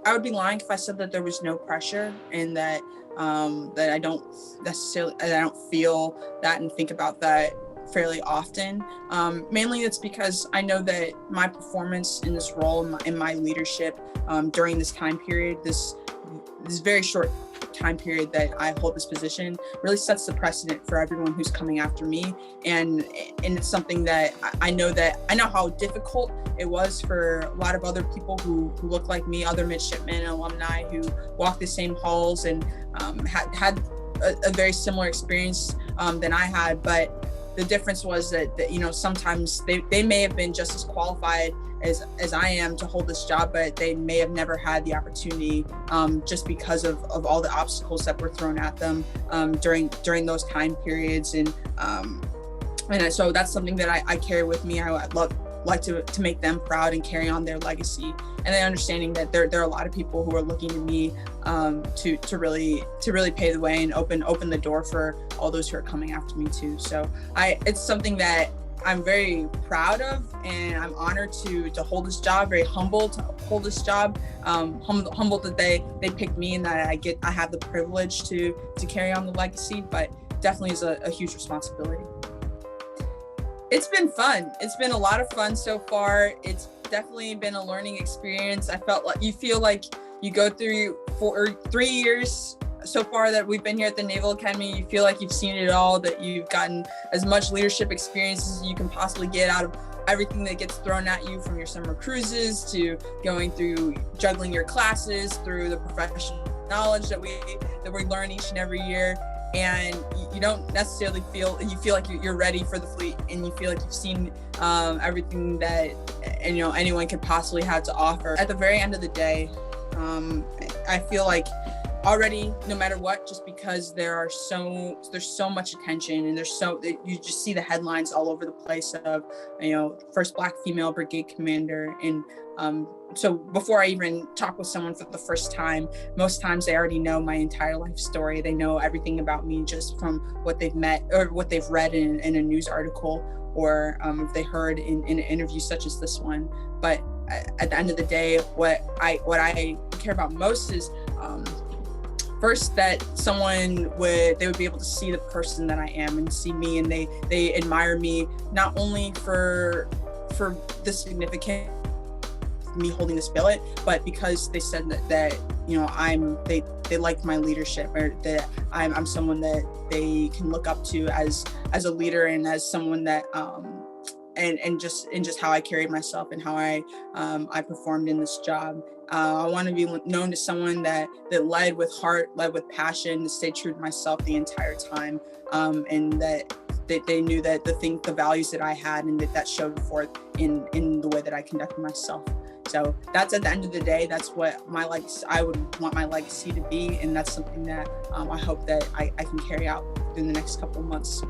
I would be lying if I said that there was no pressure and that that I don't feel that and think about that fairly often. Mainly it's because I know that my performance in this role, in my leadership during this time period, this very short time period that I hold this position, really sets the precedent for everyone who's coming after me. And it's something that I know how difficult it was for a lot of other people who look like me, other midshipmen and alumni who walk the same halls and had a very similar experience than I had. But the difference was that sometimes they may have been just as qualified as I am to hold this job, but they may have never had the opportunity just because of all the obstacles that were thrown at them during those time periods. And so that's something that I carry with me. I'd like to make them proud and carry on their legacy, and then understanding that there are a lot of people who are looking to me to really pave the way and open the door for all those who are coming after me too. So it's something that I'm very proud of, and I'm honored to hold this job, very humbled to hold this job, humbled that they picked me and that I have the privilege to carry on the legacy, but definitely is a huge responsibility. It's been fun. It's been a lot of fun so far. It's definitely been a learning experience. I feel like you go through 3 years so far that we've been here at the Naval Academy. You feel like you've seen it all, that you've gotten as much leadership experience as you can possibly get out of everything that gets thrown at you, from your summer cruises to going through juggling your classes, through the professional knowledge that we learn each and every year. And you don't necessarily feel like you're ready for the fleet, and you feel like you've seen everything that anyone could possibly have to offer. At the very end of the day, I feel like already, no matter what, just because there's so much attention, and you just see the headlines all over the place of first Black female brigade commander. And so before I even talk with someone for the first time, most times they already know my entire life story. They know everything about me just from what they've met or what they've read in a news article, or if they heard in an interview such as this one. But at the end of the day, what I care about most is first, that they would be able to see the person that I am and see me, and they admire me, not only for the significance of me holding this billet, but because they said that they liked my leadership, or that I'm someone that they can look up to as a leader, and as someone that and just how I carried myself and how I performed in this job. I want to be known as someone that led with heart, led with passion, to stay true to myself the entire time, and that they knew that the values that I had, and that showed forth in the way that I conducted myself. So that's, at the end of the day, that's what I would want my legacy to be, and that's something that I hope that I can carry out in the next couple of months.